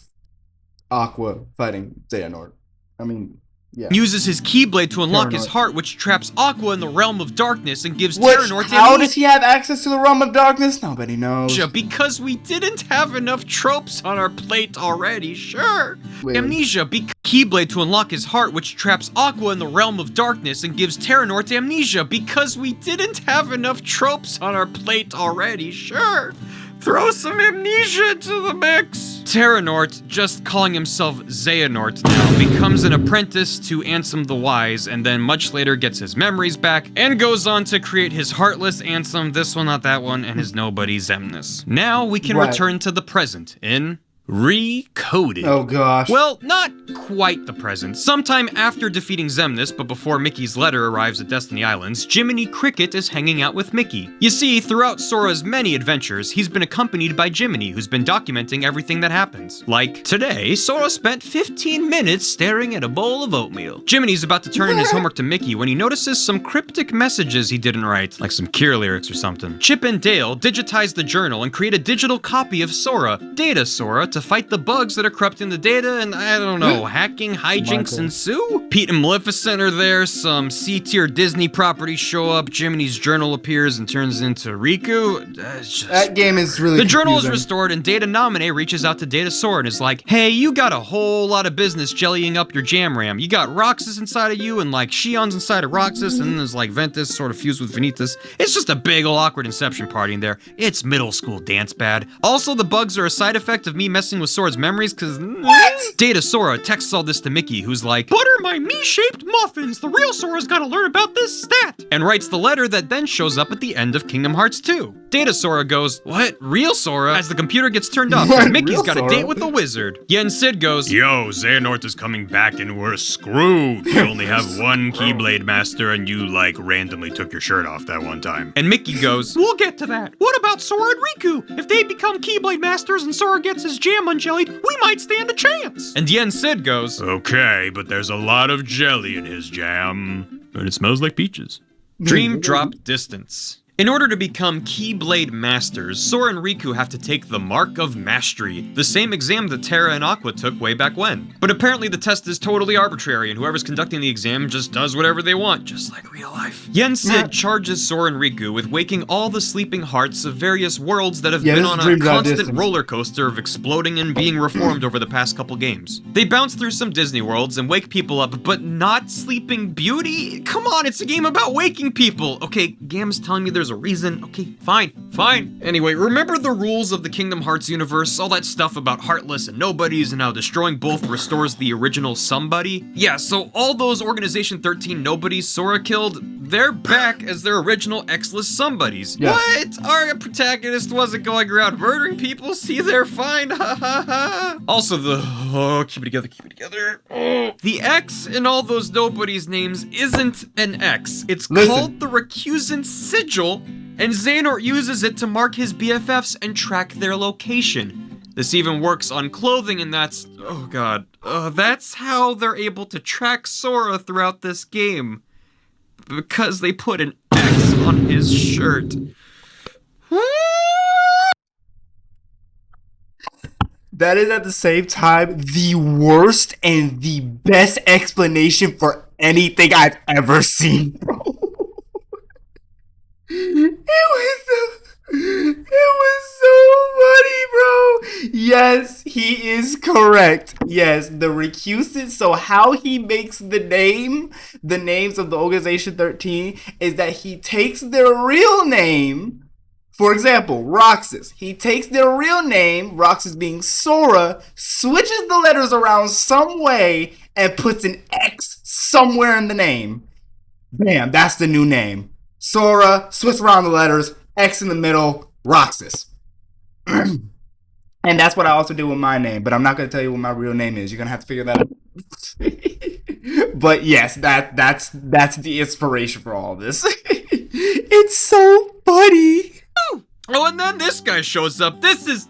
Aqua fighting Xehanort. I mean, yeah. uses his Keyblade to unlock his Terranort. heart, which traps Aqua in the realm of darkness and gives Which, Terranort how does he have access to the realm of darkness? Nobody knows. amnesia because we didn't have enough tropes on our plate already, sure. Wait. Amnesia, Keyblade to unlock his heart, which traps Aqua in the realm of darkness and gives Terranort amnesia because we didn't have enough tropes on our plate already, sure. Throw some amnesia into the mix. Terranort, just calling himself Xehanort now, becomes an apprentice to Ansem the Wise, and then much later gets his memories back, and goes on to create his Heartless Ansem, this one, not that one, and his Nobody Xemnas. Now we can Right. return to the present in Recoded. Oh gosh. Well, not quite the present. Sometime after defeating Xemnas, but before Mickey's letter arrives at Destiny Islands, Jiminy Cricket is hanging out with Mickey. You see, throughout Sora's many adventures, he's been accompanied by Jiminy, who's been documenting everything that happens. Like, today, Sora spent 15 minutes staring at a bowl of oatmeal. Jiminy's about to turn in his homework to Mickey when he notices some cryptic messages he didn't write, like some Cure lyrics or something. Chip and Dale digitize the journal and create a digital copy of Sora, Data Sora, to fight the bugs that are corrupting the data, and I don't know, hacking hijinks Michael. ensue? Pete and Maleficent are there, some C-tier Disney properties show up, Jiminy's journal appears and turns into Riku. It's just... that game is really The journal is confusing. restored, and Data Nominee reaches out to Data Sora and is like, hey, you got a whole lot of business jellying up your jam ram. You got Roxas inside of you, and like Shion's inside of Roxas, and then there's like Ventus sort of fused with Vanitas. It's just a big ol' awkward Inception party in there. It's middle school dance bad. Also, the bugs are a side effect of me messing with Sora's memories, cause what? Data Sora texts all this to Mickey, who's like, butter my me-shaped muffins. The real Sora's gotta learn about this stat. And writes the letter that then shows up at the end of Kingdom Hearts 2. Data Sora goes, what? Real Sora? As the computer gets turned off, 'cause What? Mickey's Real got a Sora? date with a wizard. Yen Sid goes, yo, Xehanort is coming back and we're screwed. You only have one Keyblade Master and you, like, randomly took your shirt off that one time. And Mickey goes, we'll get to that. What about Sora and Riku? If they become Keyblade Masters and Sora gets his jam unjellied, we might stand a chance. And Yen Sid goes, okay, but there's a lot of jelly in his jam. And it smells like peaches. Dream drop distance. In order to become Keyblade Masters, Sora and Riku have to take the Mark of Mastery, the same exam that Terra and Aqua took way back when. But apparently the test is totally arbitrary, and whoever's conducting the exam just does whatever they want, just like real life. Yen Sid charges Sora and Riku with waking all the sleeping hearts of various worlds that have Yeah, been this on is a Dream Drop constant Distance. roller coaster of exploding and being reformed over the past couple games. They bounce through some Disney worlds and wake people up, but not Sleeping Beauty? Come on, it's a game about waking people! Okay, Gam's telling me there's a reason. Okay, fine. Anyway, remember the rules of the Kingdom Hearts universe? All that stuff about Heartless and Nobodies and how destroying both restores the original somebody? Yeah, so all those Organization 13 Nobodies Sora killed, they're back as their original X-less somebodies. Yes. What? Our protagonist wasn't going around murdering people? See, they're fine. Ha ha ha. Also, keep it together. The X in all those Nobodies names isn't an X. It's called the Recusant Sigil, and Xehanort uses it to mark his BFFs and track their location. This even works on clothing, and that's... oh god. That's how they're able to track Sora throughout this game. Because they put an X on his shirt. That is at the same time the worst and the best explanation for anything I've ever seen, bro. It was so funny, bro. Yes, he is correct. Yes, the recusant. So how he makes the names of the Organization 13 is that he takes their real name. For example, Roxas. He takes their real name, Roxas being Sora, switches the letters around some way, and puts an X somewhere in the name. Bam, that's the new name. Sora, switch around the letters, X in the middle, Roxas. And that's what I also do with my name, but I'm not going to tell you what my real name is. You're going to have to figure that out. But yes, that's the inspiration for all this. It's so funny. Oh, and then this guy shows up. This is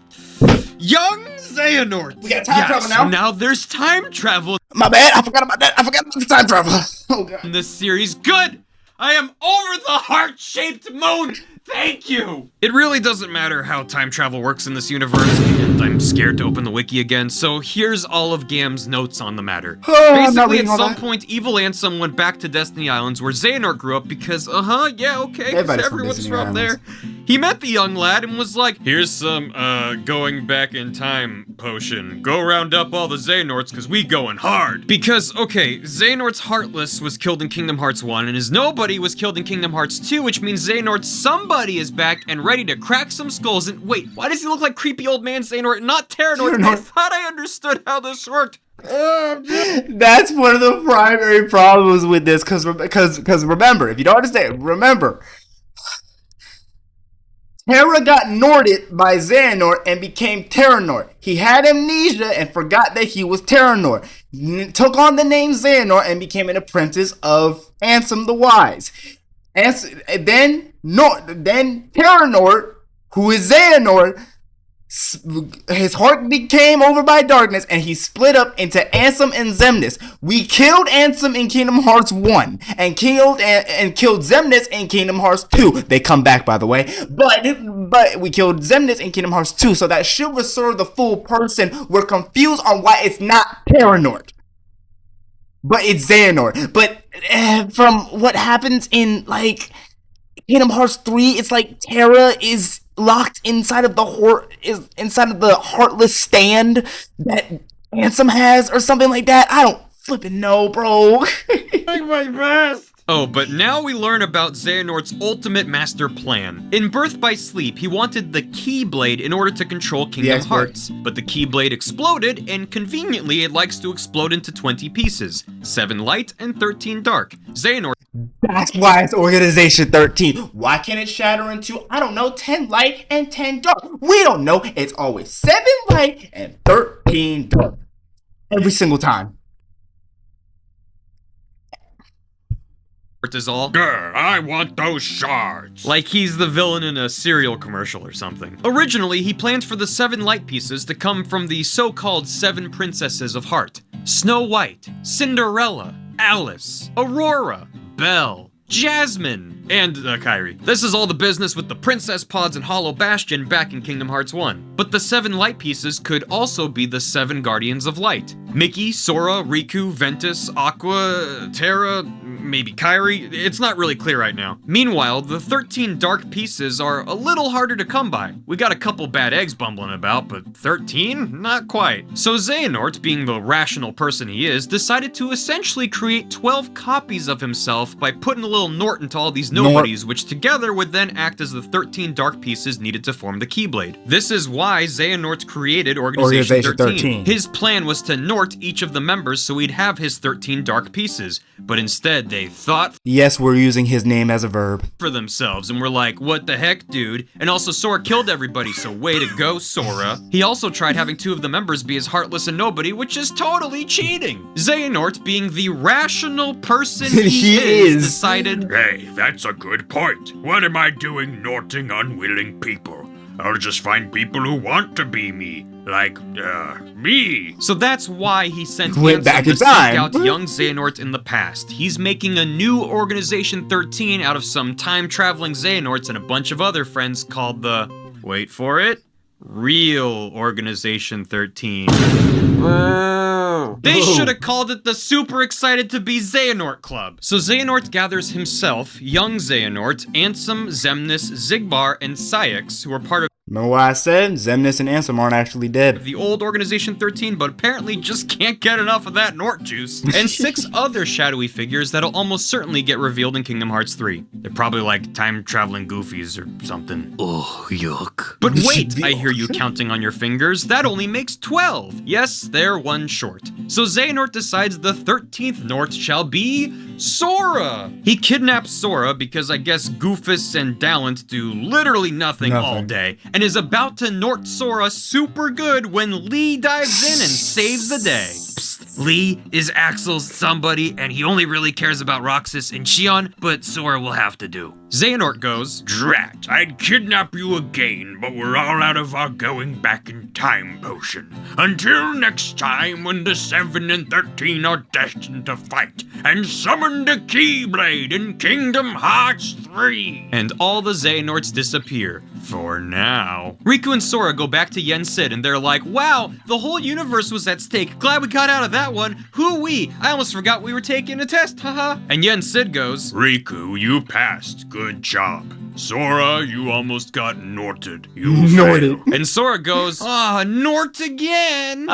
young Xehanort. We got time travel now. So now there's time travel My bad. I forgot about that. I forgot about the time travel. Oh, God. in this series. Good! I am over the heart-shaped moon! Thank you! It really doesn't matter how time travel works in this universe, and I'm scared to open the wiki again, so here's all of Gam's notes on the matter. I'm not Basically, reading at all some that. point, Evil Ansem went back to Destiny Islands, where Xehanort grew up, because, because Everybody's from everyone's Destiny from there. He met the young lad and was like, here's some, going back in time potion. Go round up all the Xehanorts, because we going hard. Because, okay, Xehanort's Heartless was killed in Kingdom Hearts 1, and his Nobody was killed in Kingdom Hearts 2, which means Xehanort's Somebody is back and ready to crack some skulls. And wait, why does he look like creepy old man Xehanort, not Terranort? I thought I understood how this worked. That's one of the primary problems with this, because remember, if you don't understand, remember, Terra got Norded by Xehanort and became Terranort. He had amnesia and forgot that he was Terranort. Took on the name Xehanort and became an apprentice of Ansem the Wise. Then Terranort, who is Xehanort, his heart became over by darkness and he split up into Ansem and Xemnas. We killed Ansem in Kingdom Hearts 1 and killed Xemnas in Kingdom Hearts 2. They come back, by the way. But we killed Xemnas in Kingdom Hearts 2, so that should restore the full person. We're confused on why it's not Terranort, but it's Xehanort. But from what happens in like Kingdom Hearts 3, it's like Terra is locked inside of the heartless stand that Ansem has or something like that. I don't flipping know, bro. Like my best. Oh, but now we learn about Xehanort's ultimate master plan. In Birth by Sleep, he wanted the Keyblade in order to control Kingdom Hearts. But the Keyblade exploded, and conveniently it likes to explode into 20 pieces. 7 light and 13 dark. Xehanort... That's why it's Organization 13. Why can't it shatter into, I don't know, 10 light and 10 dark? We don't know. It's always 7 light and 13 dark. Every single time. is all, "Grr, I want those shards." Like he's the villain in a cereal commercial or something. Originally, he planned for the 7 light pieces to come from the so-called 7 princesses of heart. Snow White, Cinderella, Alice, Aurora, Belle, Jasmine, and Kairi. This is all the business with the Princess Pods and Hollow Bastion back in Kingdom Hearts 1. But the 7 light pieces could also be the 7 Guardians of Light. Mickey, Sora, Riku, Ventus, Aqua, Terra, maybe Kairi. It's not really clear right now. Meanwhile, the 13 dark pieces are a little harder to come by. We got a couple bad eggs bumbling about, but 13? Not quite. So Xehanort, being the rational person he is, decided to essentially create 12 copies of himself by putting a little Nort into all these nobodies, which together would then act as the 13 dark pieces needed to form the Keyblade. This is why Xehanort created Organization 13. His plan was to Nort each of the members so he'd have his 13 dark pieces, but instead they thought Yes, we're using his name as a verb. for themselves and were like, what the heck, dude? And also Sora killed everybody, so way to go, Sora. He also tried having 2 of the members be as heartless and nobody, which is totally cheating. Xehanort, being the rational person he is, decided, Hey, that's a good point. What am I doing norting unwilling people? I'll just find people who want to be me. Like, me. So that's why he sent Went Ansem back to in seek time. out young Xehanort in the past. He's making a new Organization 13 out of some time-traveling Xehanorts and a bunch of other friends called the, wait for it, real Organization 13. They should have called it the Super Excited to Be Xehanort Club. So Xehanort gathers himself, young Xehanort, Ansem, Xemnas, Xigbar, and Saix, who are part of Remember what I said? Xemnas and Ansem aren't actually dead. the old Organization 13, but apparently just can't get enough of that Nort juice. And 6 other shadowy figures that'll almost certainly get revealed in Kingdom Hearts 3. They're probably like time-traveling goofies or something. Oh, yuck. But wait, I hear you counting on your fingers. That only makes 12. Yes, they're 1 short. So Xehanort decides the 13th Nort shall be Sora. He kidnaps Sora because I guess Goofus and Dalent do literally nothing all day, and is about to Nort Sora super good when Lee dives in and saves the day. Psst, Lee is Axel's somebody, and he only really cares about Roxas and Xion, but Sora will have to do. Xehanort goes, Drat, I'd kidnap you again, but we're all out of our going back in time potion. Until next time when the 7 and 13 are destined to fight and summon the Keyblade in Kingdom Hearts 3. and all the Xehanorts disappear. For now. Riku and Sora go back to Yen Sid and they're like, wow, the whole universe was at stake. Glad we got out of that one. Who we? I almost forgot we were taking a test, haha. And Yen Sid goes, Riku, you passed. Good job. Sora, you almost got Norted. You Norted. failed. and Sora goes, Nort again.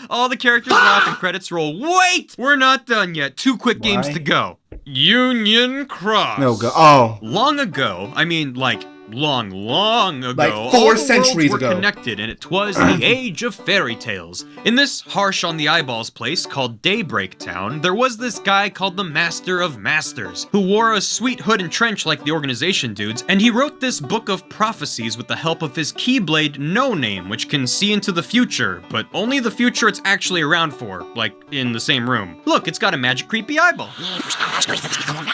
All the characters laugh and credits roll. Wait, we're not done yet. 2 quick games Why? to go. Union Cross. No, go. Oh. Long ago, I mean, like, long ago, Like all 4 the centuries worlds were ago. connected, and it was the age of fairy tales. In this harsh on the eyeballs place called Daybreak Town, there was this guy called the Master of Masters, who wore a sweet hood and trench like the organization dudes, and he wrote this book of prophecies with the help of his Keyblade No Name, which can see into the future, but only the future it's actually around for, like in the same room. Look, it's got a magic creepy eyeball.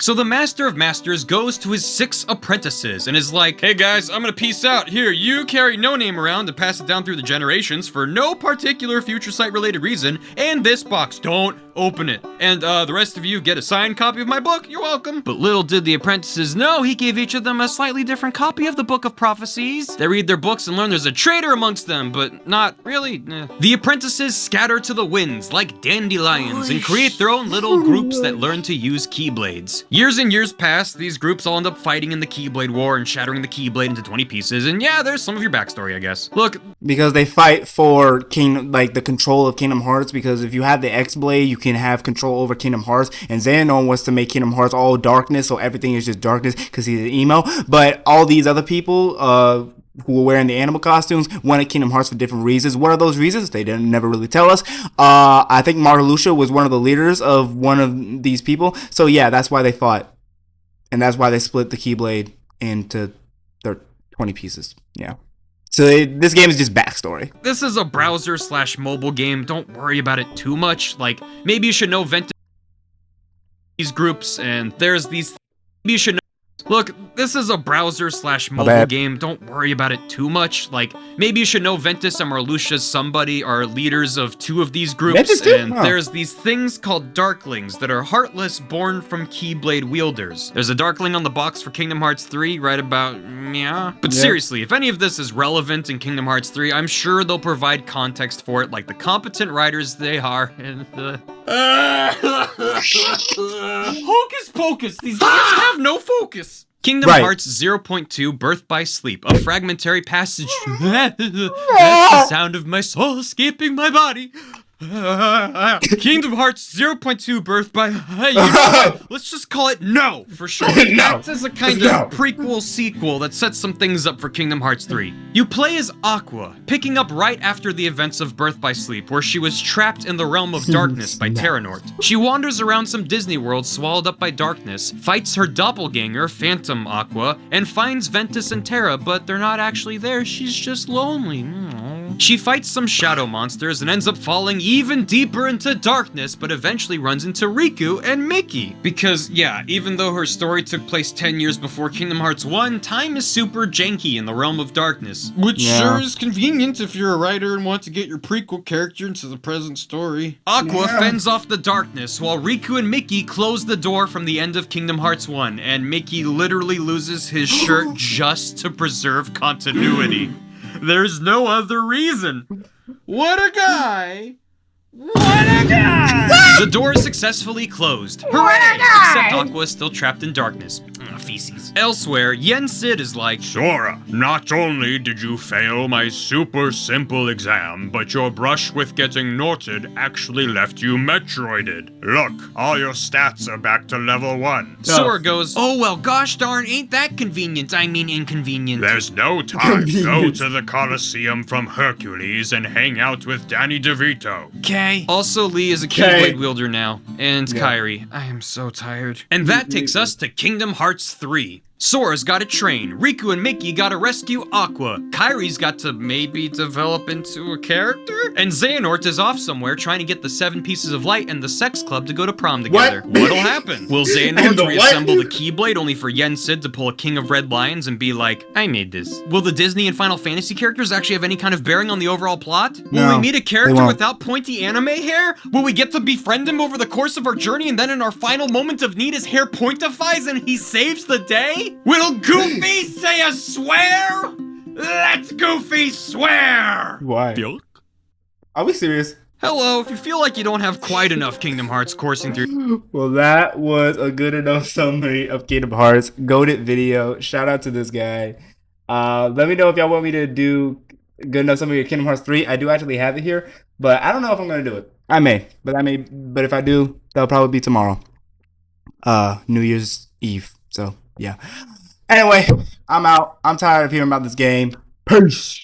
So the Master of Masters goes to his 6 apprentices and is like, hey guys, I'm gonna peace out. Here, you carry No Name around to pass it down through the generations for no particular future sight related reason, and this box, don't open it. And the rest of you get a signed copy of my book, you're welcome. But little did the apprentices know, he gave each of them a slightly different copy of the Book of Prophecies. They read their books and learn there's a traitor amongst them, but not really. The apprentices scatter to the winds like dandelions and create their own little groups that learn to use Keyblades. Years and years pass, these groups all end up fighting in the Keyblade War and shattering the Keyblade into 20 pieces, and yeah, there's some of your backstory, I guess. Look, Because they fight for the control of Kingdom Hearts, because if you have the X-Blade, you can have control over Kingdom Hearts, and Xehanort wants to make Kingdom Hearts all darkness, so everything is just darkness because he's an emo, but all these other people, who were wearing the animal costumes wanted Kingdom Hearts for different reasons. What are those reasons? They didn't never really tell us. I think Margalucia was one of the leaders of one of these people, so yeah, that's why they fought. And that's why they split the Keyblade into their 20 pieces. Yeah. So this game is just backstory. this is a browser/mobile game. Don't worry about it too much. Like, maybe you should know Ventus these groups, and there's these. Maybe you should know. Look, this is a browser/mobile bad. game. Don't worry about it too much. Like, maybe you should know Ventus and Marluxia somebody are leaders of 2 of these groups, Ventus too? and Huh. there's these things called Darklings that are heartless, born from Keyblade wielders. There's a Darkling on the box for Kingdom Hearts 3, right about, yeah. But Yeah. seriously, if any of this is relevant in Kingdom Hearts 3, I'm sure they'll provide context for it like the competent writers they are in the Hocus pocus! These games have no focus! Kingdom Hearts 0.2 Birth by Sleep, a fragmentary passage. That's the sound of my soul escaping my body. Kingdom Hearts 0.2 Birth by... let's just call it No, for sure. Acts as a kind of prequel sequel that sets some things up for Kingdom Hearts 3. You play as Aqua, picking up right after the events of Birth by Sleep, where she was trapped in the realm of darkness by Terranort. She wanders around some Disney world swallowed up by darkness, fights her doppelganger, Phantom Aqua, and finds Ventus and Terra, but they're not actually there, she's just lonely. She fights some shadow monsters and ends up falling even deeper into darkness, but eventually runs into Riku and Mickey. Because, yeah, even though her story took place 10 years before Kingdom Hearts 1, time is super janky in the realm of darkness. Which sure is convenient if you're a writer and want to get your prequel character into the present story. Aqua fends off the darkness, while Riku and Mickey close the door from the end of Kingdom Hearts 1, and Mickey literally loses his shirt just to preserve continuity. There's no other reason. What a guy! What a guy! The door is successfully closed. Hooray! Except Aqua is still trapped in darkness. Feces. Elsewhere, Yen Sid is like, Sora, not only did you fail my super simple exam, but your brush with getting Norted actually left you Metroided. Look, all your stats are back to level 1. Sora goes, oh well, gosh darn, ain't that convenient. I mean inconvenient. There's no time. Go to the Colosseum from Hercules and hang out with Danny DeVito. Okay. Also, Lee is a Keyblade wielder now. And Kairi. I am so tired. And that takes us to Kingdom Hearts 3. Sora's gotta train, Riku and Mickey gotta rescue Aqua, Kairi's got to maybe develop into a character, and Xehanort is off somewhere trying to get the 7 Pieces of Light and the Sex Club to go to prom together. What'll happen? Will Xehanort reassemble the Keyblade only for Yen Sid to pull a King of Red Lions and be like, I made this? Will the Disney and Final Fantasy characters actually have any kind of bearing on the overall plot? Will we meet a character without pointy anime hair? Will we get to befriend him over the course of our journey and then in our final moment of need his hair pointifies and he saves the day? Will Goofy say a swear? Let's Goofy swear! Why? Are we serious? Hello, if you feel like you don't have quite enough Kingdom Hearts coursing through... Well, that was a good enough summary of Kingdom Hearts. Goated video. Shout out to this guy. Let me know if y'all want me to do good enough summary of Kingdom Hearts 3. I do actually have it here, but I don't know if I'm going to do it. I may, but if I do, that'll probably be tomorrow. New Year's Eve. So, yeah. Anyway, I'm out. I'm tired of hearing about this game. Peace.